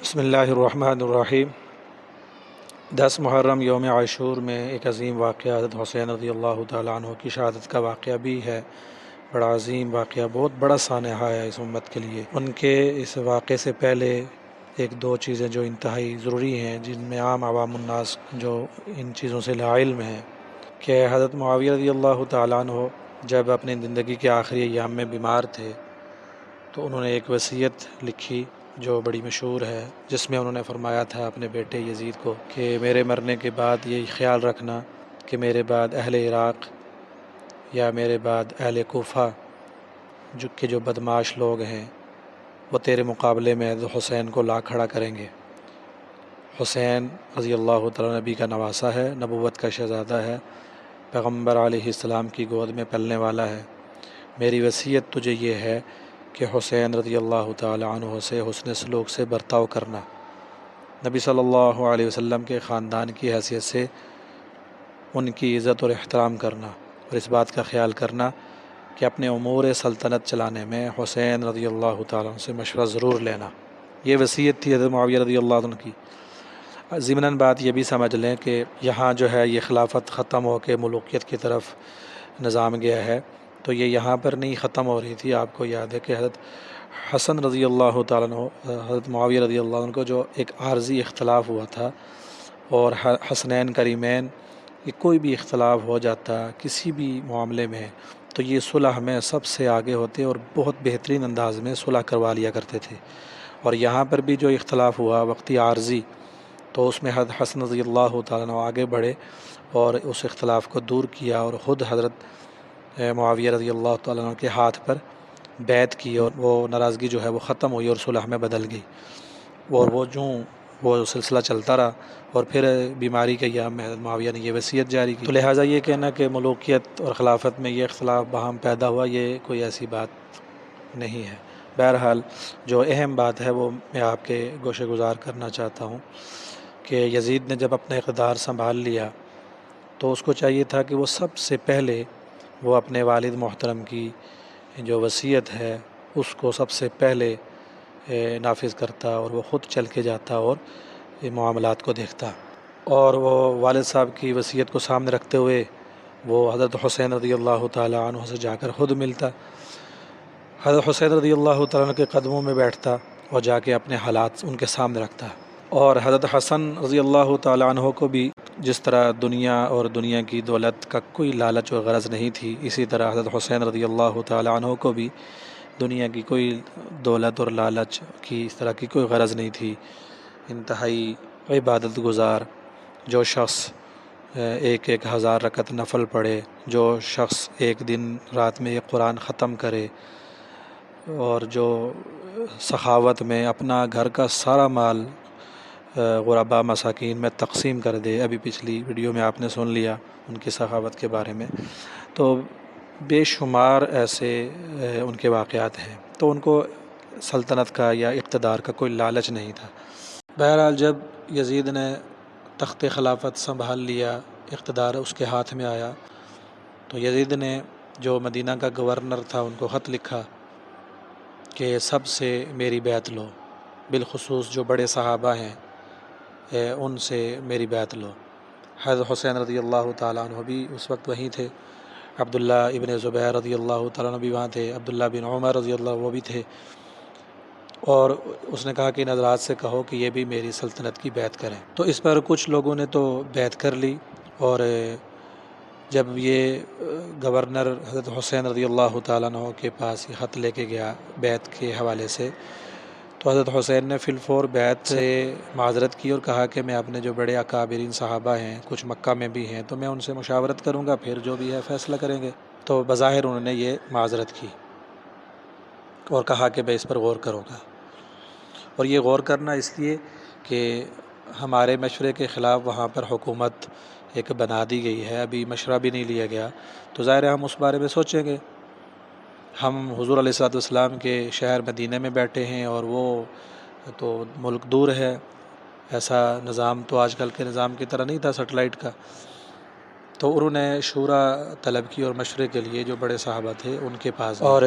بسم اللہ الرحمن الرحیم 10 محرم یوم عاشور میں ایک عظیم واقعہ حضرت حسین رضی اللہ تعالیٰ عنہ کی شہادت کا واقعہ بھی ہے۔ بڑا عظیم واقعہ، بہت بڑا سانحہ ہے اس امت کے لیے۔ ان کے اس واقعے سے پہلے ایک دو چیزیں جو انتہائی ضروری ہیں، جن میں عام عوام الناس جو ان چیزوں سے لا علم ہیں، کہ حضرت معاویہ رضی اللہ تعالیٰ عنہ جب اپنی زندگی کے آخری ایام میں بیمار تھے تو انہوں نے ایک وصیت لکھی جو بڑی مشہور ہے، جس میں انہوں نے فرمایا تھا اپنے بیٹے یزید کو کہ میرے مرنے کے بعد یہ خیال رکھنا کہ میرے بعد اہل عراق یا میرے بعد اہل کوفہ جو بدماش لوگ ہیں وہ تیرے مقابلے میں حضرت حسین کو لا کھڑا کریں گے۔ حسین رضی اللہ تعالیٰ نبی کا نواسہ ہے، نبوت کا شہزادہ ہے، پیغمبر علیہ السلام کی گود میں پلنے والا ہے۔ میری وصیت تجھے یہ ہے کہ حسین رضی اللہ تعالیٰ عنہ سے حسن سلوک سے برتاؤ کرنا، نبی صلی اللہ علیہ وسلم کے خاندان کی حیثیت سے ان کی عزت اور احترام کرنا، اور اس بات کا خیال کرنا کہ اپنے امور سلطنت چلانے میں حسین رضی اللہ تعالیٰ عنہ سے مشورہ ضرور لینا۔ یہ وصیت تھی حضرت معاویہ رضی اللہ عنہ کی۔ ضمناً بات یہ بھی سمجھ لیں کہ یہاں جو ہے یہ خلافت ختم ہو کے ملوکیت کی طرف نظام گیا ہے، تو یہ یہاں پر نہیں ختم ہو رہی تھی۔ آپ کو یاد ہے کہ حضرت حسن رضی اللہ تعالیٰ عنہ، حضرت معاویہ رضی اللہ عنہ کو جو ایک عارضی اختلاف ہوا تھا، اور حسنین کریمین یہ کوئی بھی اختلاف ہو جاتا کسی بھی معاملے میں تو یہ صلح میں سب سے آگے ہوتے اور بہت بہترین انداز میں صلح کروا لیا کرتے تھے۔ اور یہاں پر بھی جو اختلاف ہوا وقتی عارضی، تو اس میں حضرت حسن رضی اللہ تعالیٰ عنہ آگے بڑھے اور اس اختلاف کو دور کیا، اور خود حضرت معاویہ رضی اللہ تعالیٰ عنہ کے ہاتھ پر بیعت کی، اور وہ ناراضگی جو ہے وہ ختم ہوئی اور صلح میں بدل گئی، اور وہ سلسلہ چلتا رہا، اور پھر بیماری کے ایام میں حضرت معاویہ نے یہ وصیت جاری کی۔ تو لہٰذا یہ کہنا کہ ملوکیت اور خلافت میں یہ اختلاف باہم پیدا ہوا، یہ کوئی ایسی بات نہیں ہے۔ بہرحال جو اہم بات ہے وہ میں آپ کے گوشے گزار کرنا چاہتا ہوں کہ یزید نے جب اپنا اقتدار سنبھال لیا تو اس کو چاہیے تھا کہ وہ سب سے پہلے وہ اپنے والد محترم کی جو وصیت ہے اس کو سب سے پہلے نافذ کرتا، اور وہ خود چل کے جاتا اور معاملات کو دیکھتا، اور وہ والد صاحب کی وصیت کو سامنے رکھتے ہوئے وہ حضرت حسین رضی اللہ تعالیٰ عنہ سے جا کر خود ملتا، حضرت حسین رضی اللہ تعالیٰ عنہ کے قدموں میں بیٹھتا اور جا کے اپنے حالات ان کے سامنے رکھتا۔ اور حضرت حسن رضی اللہ تعالیٰ عنہ کو بھی جس طرح دنیا اور دنیا کی دولت کا کوئی لالچ و غرض نہیں تھی، اسی طرح حضرت حسین رضی اللہ تعالیٰ عنہ کو بھی دنیا کی کوئی دولت اور لالچ کی اس طرح کی کوئی غرض نہیں تھی۔ انتہائی عبادت گزار، جو شخص ایک ہزار رکعت نفل پڑھے، جو شخص ایک دن رات میں ایک قرآن ختم کرے، اور جو سخاوت میں اپنا گھر کا سارا مال غربا مساکین میں تقسیم کر دے۔ ابھی پچھلی ویڈیو میں آپ نے سن لیا ان کی سخاوت کے بارے میں، تو بے شمار ایسے ان کے واقعات ہیں۔ تو ان کو سلطنت کا یا اقتدار کا کوئی لالچ نہیں تھا۔ بہرحال جب یزید نے تخت خلافت سنبھال لیا، اقتدار اس کے ہاتھ میں آیا، تو یزید نے جو مدینہ کا گورنر تھا ان کو خط لکھا کہ سب سے میری بیعت لو، بالخصوص جو بڑے صحابہ ہیں ان سے میری بیعت لو۔ حضرت حسین رضی اللہ تعالیٰ عنہ بھی اس وقت وہیں تھے، عبداللہ ابن زبیر رضی اللہ تعالیٰ عنہ بھی وہاں تھے، عبداللہ بن عمر رضی اللہ وہ بھی تھے، اور اس نے کہا کہ ان حضرات سے کہو کہ یہ بھی میری سلطنت کی بیعت کریں۔ تو اس پر کچھ لوگوں نے تو بیعت کر لی، اور جب یہ گورنر حضرت حسین رضی اللہ تعالیٰ عنہ کے پاس یہ خط لے کے گیا بیعت کے حوالے سے، تو حضرت حسین نے فی الفور بیعت سے معذرت کی اور کہا کہ میں اپنے جو بڑے اکابرین صحابہ ہیں، کچھ مکہ میں بھی ہیں، تو میں ان سے مشاورت کروں گا، پھر جو بھی ہے فیصلہ کریں گے۔ تو بظاہر انہوں نے یہ معذرت کی اور کہا کہ میں اس پر غور کروں گا، اور یہ غور کرنا اس لیے کہ ہمارے مشورے کے خلاف وہاں پر حکومت ایک بنا دی گئی ہے، ابھی مشورہ بھی نہیں لیا گیا، تو ظاہر ہے ہم اس بارے میں سوچیں گے۔ ہم حضور علیہ الصلوۃ والسلام کے شہر مدینہ میں بیٹھے ہیں، اور وہ تو ملک دور ہے، ایسا نظام تو آج کل کے نظام کی طرح نہیں تھا سیٹلائٹ کا، تو انہوں نے شورا طلب کی اور مشورے کے لیے جو بڑے صحابہ تھے ان کے پاس گئے، اور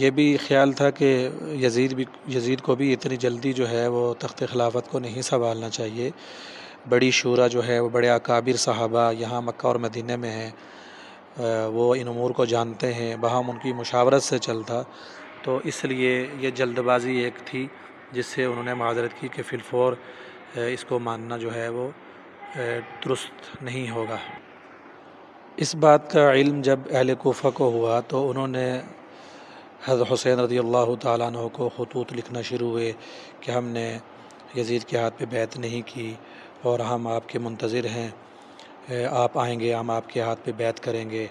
یہ بھی خیال تھا کہ یزید کو بھی اتنی جلدی جو ہے وہ تخت خلافت کو نہیں سنبھالنا چاہیے، بڑی شورا جو ہے وہ بڑے اکابر صحابہ یہاں مکہ اور مدینہ میں ہیں، وہ ان امور کو جانتے ہیں، باہم ان کی مشاورت سے چلتا، تو اس لیے یہ جلد بازی ایک تھی جس سے انہوں نے معذرت کی کہ فی الفور اس کو ماننا جو ہے وہ درست نہیں ہوگا۔ اس بات کا علم جب اہل کوفہ کو ہوا تو انہوں نے حضرت حسین رضی اللہ تعالیٰ عنہ کو خطوط لکھنا شروع ہوئے کہ ہم نے یزید کے ہاتھ پہ بیعت نہیں کی اور ہم آپ کے منتظر ہیں، آپ آئیں گے ہم آپ کے ہاتھ پہ بیعت کریں گے۔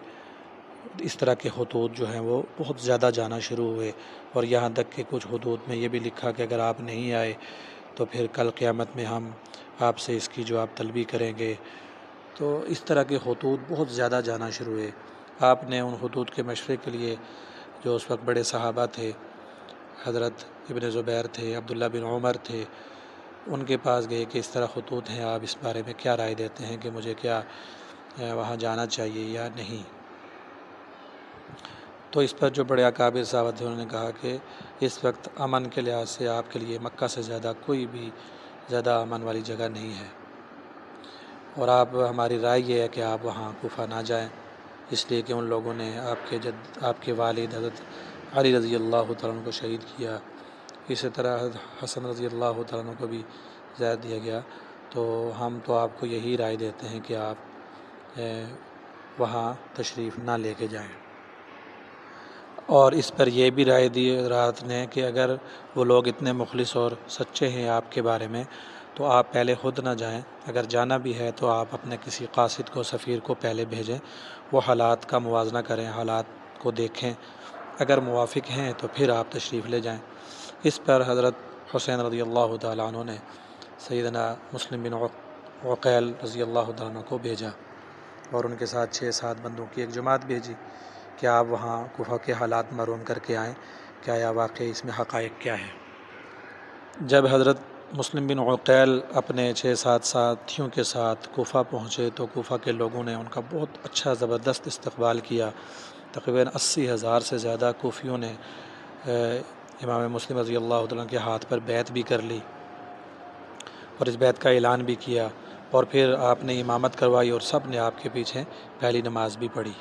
اس طرح کے خطوط جو ہیں وہ بہت زیادہ جانا شروع ہوئے، اور یہاں تک کہ کچھ خطوط میں یہ بھی لکھا کہ اگر آپ نہیں آئے تو پھر کل قیامت میں ہم آپ سے اس کی جواب طلبی کریں گے۔ تو اس طرح کے خطوط بہت زیادہ جانا شروع ہوئے۔ آپ نے ان خطوط کے مشورے کے لیے جو اس وقت بڑے صحابہ تھے، حضرت ابن زبیر تھے، عبداللہ بن عمر تھے، ان کے پاس گئے کہ اس طرح خطوط ہیں، آپ اس بارے میں کیا رائے دیتے ہیں کہ مجھے کیا وہاں جانا چاہیے یا نہیں؟ تو اس پر جو بڑے اکابر صحابہ تھے انہوں نے کہا کہ اس وقت امن کے لحاظ سے آپ کے لیے مکہ سے زیادہ کوئی بھی زیادہ امن والی جگہ نہیں ہے، اور آپ ہماری رائے یہ ہے کہ آپ وہاں کوفہ نہ جائیں، اس لیے کہ ان لوگوں نے آپ کے والد حضرت علی رضی اللہ تعالیٰ عنہ کو شہید کیا، اسی طرح حضرت حسن رضی اللہ تعالیٰ عنہ کو بھی زیادہ دیا گیا، تو ہم تو آپ کو یہی رائے دیتے ہیں کہ آپ وہاں تشریف نہ لے کے جائیں۔ اور اس پر یہ بھی رائے دی رات نے کہ اگر وہ لوگ اتنے مخلص اور سچے ہیں آپ کے بارے میں تو آپ پہلے خود نہ جائیں، اگر جانا بھی ہے تو آپ اپنے کسی قاصد کو، سفیر کو پہلے بھیجیں، وہ حالات کا موازنہ کریں، حالات کو دیکھیں، اگر موافق ہیں تو پھر آپ تشریف لے جائیں۔ اس پر حضرت حسین رضی اللہ تعالیٰ عنہ نے سیدنا مسلم بن عقیل رضی اللہ تعالیٰ عنہ کو بھیجا، اور ان کے ساتھ 6-7 بندوں کی ایک جماعت بھیجی کہ آپ وہاں کوفہ کے حالات معلوم کر کے آئیں کہ آیا واقعی اس میں حقائق کیا ہے۔ جب حضرت مسلم بن عقیل اپنے 6-7 ساتھیوں کے ساتھ کوفہ پہنچے تو کوفہ کے لوگوں نے ان کا بہت اچھا زبردست استقبال کیا، تقریباً 80,000 سے زیادہ کوفیوں نے امام مسلم رضی اللہ تعالیٰ کے ہاتھ پر بیعت بھی کر لی اور اس بیعت کا اعلان بھی کیا، اور پھر آپ نے امامت کروائی اور سب نے آپ کے پیچھے پہلی نماز بھی پڑھی۔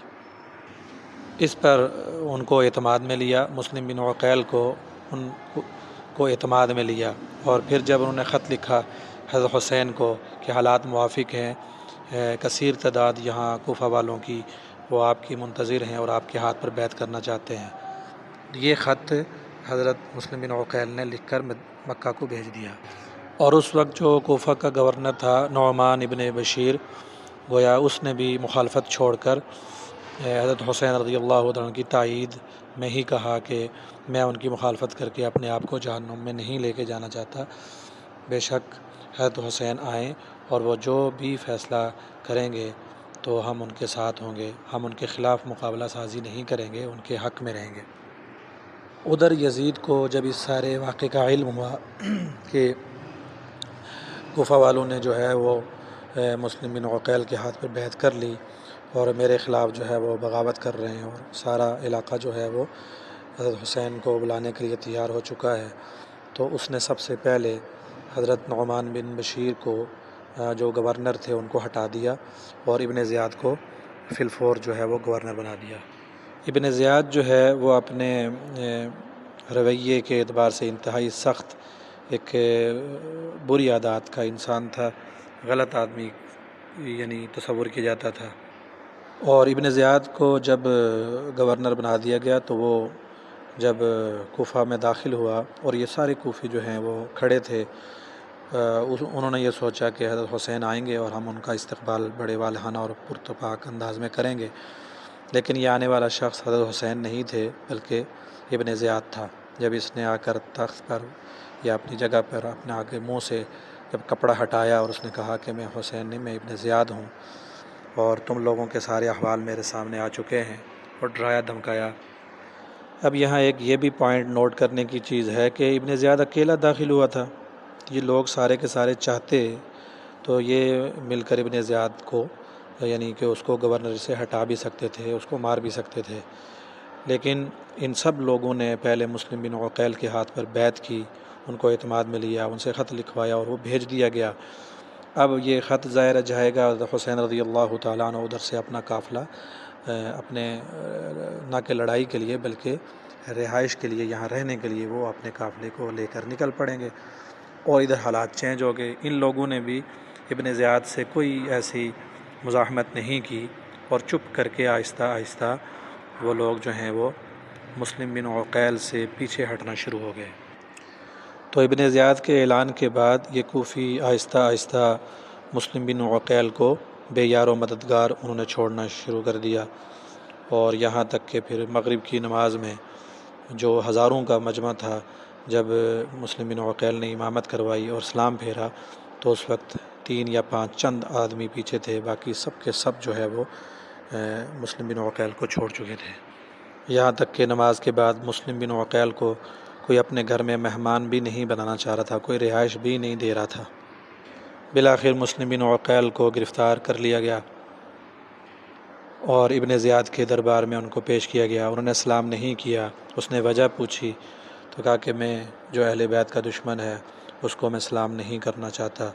اس پر ان کو اعتماد میں لیا، مسلم بن عقیل ان کو اعتماد میں لیا، اور پھر جب انہوں نے خط لکھا حضرت حسین کو کہ حالات موافق ہیں، کثیر تعداد یہاں کوفہ والوں کی وہ آپ کی منتظر ہیں اور آپ کے ہاتھ پر بیعت کرنا چاہتے ہیں، یہ خط حضرت مسلم بن عقیل نے لکھ کر مکہ کو بھیج دیا۔ اور اس وقت جو کوفہ کا گورنر تھا نعمان ابن بشیر، گویا اس نے بھی مخالفت چھوڑ کر حضرت حسین رضی اللہ عنہ کی تائید میں ہی کہا کہ میں ان کی مخالفت کر کے اپنے آپ کو جہنم میں نہیں لے کے جانا چاہتا، بے شک حضرت حسین آئیں اور وہ جو بھی فیصلہ کریں گے تو ہم ان کے ساتھ ہوں گے، ہم ان کے خلاف مقابلہ سازی نہیں کریں گے، ان کے حق میں رہیں گے۔ ادھر یزید کو جب اس سارے واقعے کا علم ہوا کہ کوفہ والوں نے جو ہے وہ مسلم بن عقیل کے ہاتھ پر بیعت کر لی اور میرے خلاف جو ہے وہ بغاوت کر رہے ہیں، اور سارا علاقہ جو ہے وہ حضرت حسین کو بلانے کے لیے تیار ہو چکا ہے، تو اس نے سب سے پہلے حضرت نعمان بن بشیر کو جو گورنر تھے ان کو ہٹا دیا اور ابن زیاد کو فی الفور جو ہے وہ گورنر بنا دیا۔ ابن زیاد جو ہے وہ اپنے رویے کے اعتبار سے انتہائی سخت، ایک بری عادات کا انسان تھا، غلط آدمی یعنی تصور کیا جاتا تھا، اور ابن زیاد کو جب گورنر بنا دیا گیا تو وہ جب کوفہ میں داخل ہوا اور یہ سارے کوفی جو ہیں وہ کھڑے تھے، انہوں نے یہ سوچا کہ حضرت حسین آئیں گے اور ہم ان کا استقبال بڑے والہانہ اور پرتپاک انداز میں کریں گے، لیکن یہ آنے والا شخص حضرت حسین نہیں تھے بلکہ ابن زیاد تھا۔ جب اس نے آ کر تخت پر یا اپنی جگہ پر اپنے آگے منہ سے جب کپڑا ہٹایا اور اس نے کہا کہ میں حسین نہیں، میں ابن زیاد ہوں اور تم لوگوں کے سارے احوال میرے سامنے آ چکے ہیں، اور ڈرایا دھمکایا۔ اب یہاں ایک یہ بھی پوائنٹ نوٹ کرنے کی چیز ہے کہ ابن زیاد اکیلا داخل ہوا تھا، یہ لوگ سارے کے سارے چاہتے تو یہ مل کر ابن زیاد کو یعنی کہ اس کو گورنر سے ہٹا بھی سکتے تھے، اس کو مار بھی سکتے تھے، لیکن ان سب لوگوں نے پہلے مسلم بن عقیل کے ہاتھ پر بیعت کی، ان کو اعتماد میں لیا، ان سے خط لکھوایا اور وہ بھیج دیا گیا۔ اب یہ خط ظاہر جائے گا، حسین رضی اللہ تعالیٰ عنہ ادھر سے اپنا قافلہ اپنے نہ کہ لڑائی کے لیے بلکہ رہائش کے لیے، یہاں رہنے کے لیے وہ اپنے قافلے کو لے کر نکل پڑیں گے، اور ادھر حالات چینج ہو گئے۔ ان لوگوں نے بھی ابن زیاد سے کوئی ایسی مزاحمت نہیں کی، اور چپ کر کے آہستہ آہستہ وہ لوگ جو ہیں وہ مسلم بن عقیل سے پیچھے ہٹنا شروع ہو گئے۔ تو ابن زیاد کے اعلان کے بعد یہ کوفی آہستہ آہستہ مسلم بن عقیل کو بے یار و مددگار انہوں نے چھوڑنا شروع کر دیا، اور یہاں تک کہ پھر مغرب کی نماز میں جو ہزاروں کا مجمع تھا، جب مسلم بن عقیل نے امامت کروائی اور سلام پھیرا تو اس وقت 3 یا 5 چند آدمی پیچھے تھے، باقی سب کے سب جو ہے وہ مسلم بن عقیل کو چھوڑ چکے تھے۔ یہاں تک کہ نماز کے بعد مسلم بن عقیل کو کوئی اپنے گھر میں مہمان بھی نہیں بنانا چاہ رہا تھا، کوئی رہائش بھی نہیں دے رہا تھا۔ بالآخر مسلم بن عقیل کو گرفتار کر لیا گیا اور ابن زیاد کے دربار میں ان کو پیش کیا گیا۔ انہوں نے سلام نہیں کیا، اس نے وجہ پوچھی تو کہا کہ میں جو اہل بیت کا دشمن ہے اس کو میں سلام نہیں کرنا چاہتا،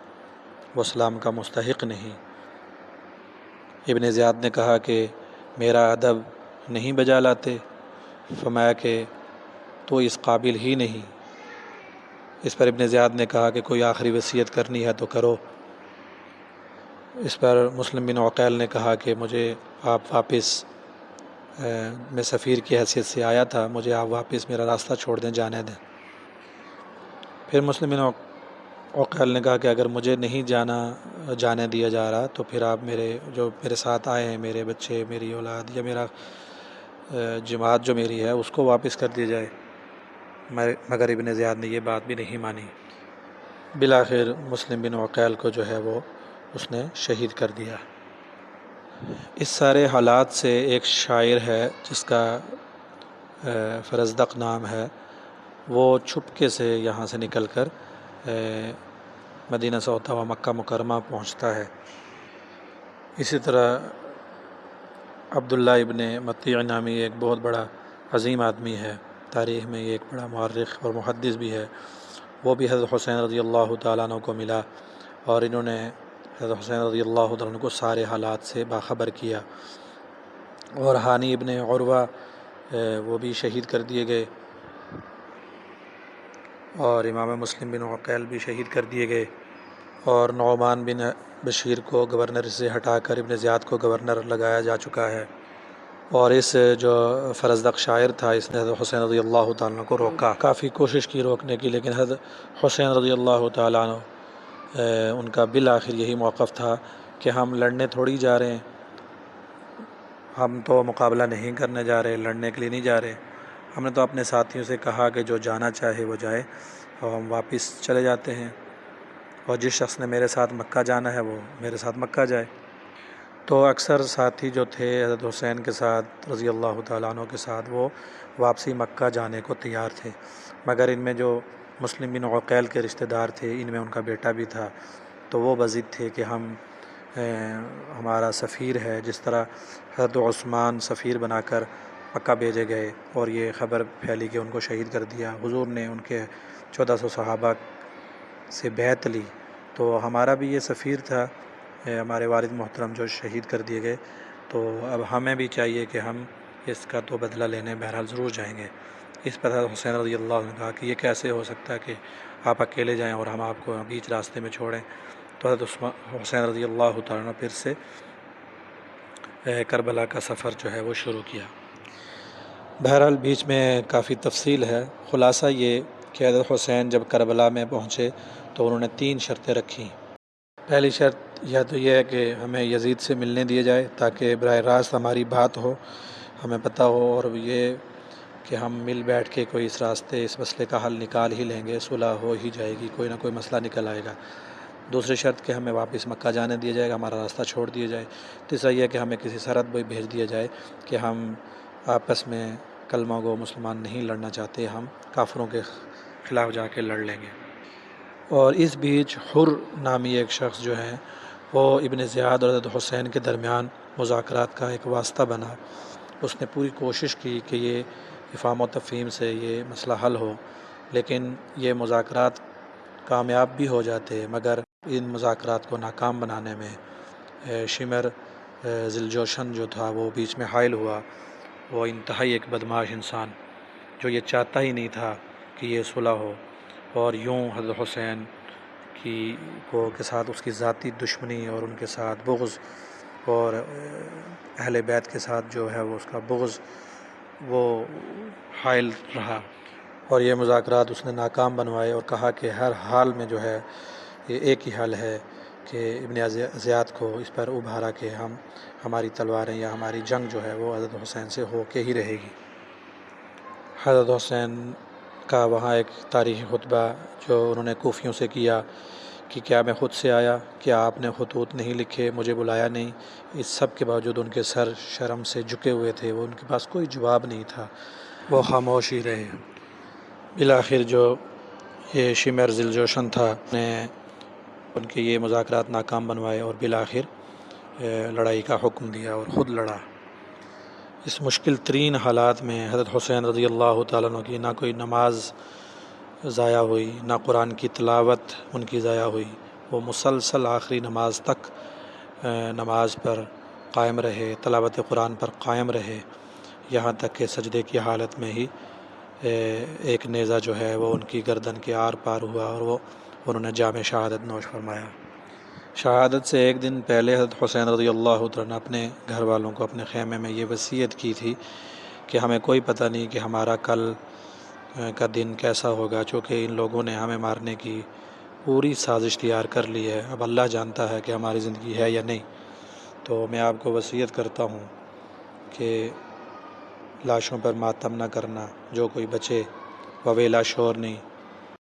وہ سلام کا مستحق نہیں۔ ابن زیاد نے کہا کہ میرا ادب نہیں بجا لاتے؟ فرمایا کہ تو اس قابل ہی نہیں۔ اس پر ابن زیاد نے کہا کہ کوئی آخری وصیت کرنی ہے تو کرو۔ اس پر مسلم بن عقیل نے کہا کہ مجھے آپ واپس میں سفیر کی حیثیت سے آیا تھا، مجھے آپ واپس میرا راستہ چھوڑ دیں، جانے دیں۔ پھر مسلم بن عقیل نے کہا کہ اگر مجھے نہیں جانے دیا جا رہا تو پھر آپ میرے ساتھ آئے ہیں، میرے بچے، میری اولاد یا میرا جماعت جو میری ہے اس کو واپس کر دیا جائے، مگر ابن زیاد نے یہ بات بھی نہیں مانی۔ بالآخر مسلم بن عقیل کو جو ہے وہ اس نے شہید کر دیا۔ اس سارے حالات سے ایک شاعر ہے جس کا فرزدق نام ہے، وہ چھپکے سے یہاں سے نکل کر مدینہ سے ہوتا ہوا مکہ مکرمہ پہنچتا ہے۔ اسی طرح عبداللہ ابن مطیع نامی ایک بہت بڑا عظیم آدمی ہے، تاریخ میں یہ ایک بڑا مورخ اور محدث بھی ہے، وہ بھی حضرت حسین رضی اللہ تعالیٰ عنہ کو ملا اور انہوں نے حضرت حسین رضی اللہ تعالیٰ عنہ کو سارے حالات سے باخبر کیا۔ اور ہانی ابن عروہ وہ بھی شہید کر دیے گئے، اور امام مسلم بن عقیل بھی شہید کر دیے گئے، اور نعمان بن بشیر کو گورنر سے ہٹا کر ابن زیاد کو گورنر لگایا جا چکا ہے۔ اور اس جو فرزدق شاعر تھا اس نے حضرت حسین رضی اللہ تعالیٰ عنہ کو روکا، کافی کوشش کی روکنے کی، لیکن حضرت حسین رضی اللہ تعالیٰ عنہ ان کا بالآخر یہی موقف تھا کہ ہم لڑنے تھوڑی جا رہے ہیں، ہم تو مقابلہ نہیں کرنے جا رہے، لڑنے کے لیے نہیں جا رہے، ہم نے تو اپنے ساتھیوں سے کہا کہ جو جانا چاہے وہ جائے، اور ہم واپس چلے جاتے ہیں، اور جس شخص نے میرے ساتھ مکہ جانا ہے وہ میرے ساتھ مکہ جائے۔ تو اکثر ساتھی جو تھے حضرت حسین کے ساتھ رضی اللہ تعالیٰ عنہ کے ساتھ، وہ واپسی مکہ جانے کو تیار تھے، مگر ان میں جو مسلم بن عقیل کے رشتہ دار تھے، ان میں ان کا بیٹا بھی تھا، تو وہ بضد تھے کہ ہمارا سفیر ہے، جس طرح حضرت عثمان سفیر بنا کر مکہ بھیجے گئے اور یہ خبر پھیلی کہ ان کو شہید کر دیا، حضور نے ان کے 1400 صحابہ سے بیعت لی، تو ہمارا بھی یہ سفیر تھا، ہمارے والد محترم جو شہید کر دیے گئے، تو اب ہمیں بھی چاہیے کہ ہم اس کا تو بدلہ لینے بہرحال ضرور جائیں گے۔ اس پر حضرت حسین رضی اللہ عنہ نے کہا کہ یہ کیسے ہو سکتا ہے کہ آپ اکیلے جائیں اور ہم آپ کو بیچ راستے میں چھوڑیں؟ تو حضرت حسین رضی اللہ تعالیٰ نے پھر سے کربلا کا سفر جو ہے وہ شروع کیا۔ بہرحال بیچ میں کافی تفصیل ہے، خلاصہ یہ کہ حضرت حسین جب کربلا میں پہنچے تو انہوں نے 3 شرطیں رکھیں۔ پہلی شرط یا تو یہ ہے کہ ہمیں یزید سے ملنے دیا جائے تاکہ براہ راست ہماری بات ہو، ہمیں پتہ ہو، اور یہ کہ ہم مل بیٹھ کے کوئی اس راستے اس مسئلے کا حل نکال ہی لیں گے، صلح ہو ہی جائے گی، کوئی نہ کوئی مسئلہ نکل آئے گا۔ دوسری شرط کہ ہمیں واپس مکہ جانے دیا جائے گا، ہمارا راستہ چھوڑ دیا جائے۔ تیسرا یہ کہ ہمیں کسی سرحد پہ بھیج دیا جائے کہ ہم آپس میں کلمہ گو مسلمان نہیں لڑنا چاہتے، ہم کافروں کے خلاف جا کے لڑ لیں گے۔ اور اس بیچ حر نامی ایک شخص جو ہے وہ ابن زیاد اور حضرت حسین کے درمیان مذاکرات کا ایک واسطہ بنا۔ اس نے پوری کوشش کی کہ یہ افہام و تفہیم سے یہ مسئلہ حل ہو، لیکن یہ مذاکرات کامیاب بھی ہو جاتے، مگر ان مذاکرات کو ناکام بنانے میں شمر ذیلجوشن جو تھا وہ بیچ میں حائل ہوا۔ وہ انتہائی ایک بدماش انسان جو یہ چاہتا ہی نہیں تھا کہ یہ صلح ہو، اور یوں حضرت حسین کے ساتھ اس کی ذاتی دشمنی اور ان کے ساتھ بغض، اور اہل بیت کے ساتھ جو ہے وہ اس کا بغض وہ حائل رہا، اور یہ مذاکرات اس نے ناکام بنوائے، اور کہا کہ ہر حال میں جو ہے یہ ایک ہی حل ہے کہ ابن زیاد کو اس پر ابھارا کہ ہماری تلواریں یا ہماری جنگ جو ہے وہ حضرت حسین سے ہو کے ہی رہے گی۔ حضرت حسین کا وہاں ایک تاریخی خطبہ جو انہوں نے کوفیوں سے کیا کہ کیا میں خود سے آیا، کیا آپ نے خطوط نہیں لکھے، مجھے بلایا نہیں، اس سب کے باوجود ان کے سر شرم سے جھکے ہوئے تھے، وہ ان کے پاس کوئی جواب نہیں تھا، وہ خاموش ہی رہے۔ بالآخر جو یہ شمر ذیلجوشن تھا نے ان کے یہ مذاکرات ناکام بنوائے اور بالآخر لڑائی کا حکم دیا اور خود لڑا۔ اس مشکل ترین حالات میں حضرت حسین رضی اللہ تعالیٰ عنہ کی نہ کوئی نماز ضائع ہوئی، نہ قرآن کی تلاوت ان کی ضائع ہوئی، وہ مسلسل آخری نماز تک نماز پر قائم رہے، تلاوت قرآن پر قائم رہے، یہاں تک کہ سجدے کی حالت میں ہی ایک نیزہ جو ہے وہ ان کی گردن کے آر پار ہوا اور انہوں نے جام شہادت نوش فرمایا۔ شہادت سے ایک دن پہلے حضرت حسین رضی اللہ عنہ نے اپنے گھر والوں کو اپنے خیمے میں یہ وصیت کی تھی کہ ہمیں کوئی پتہ نہیں کہ ہمارا کل کا دن کیسا ہوگا، چونکہ ان لوگوں نے ہمیں مارنے کی پوری سازش تیار کر لی ہے، اب اللہ جانتا ہے کہ ہماری زندگی ہے یا نہیں، تو میں آپ کو وصیت کرتا ہوں کہ لاشوں پر ماتم نہ کرنا، جو کوئی بچے وویلا شور نہیں،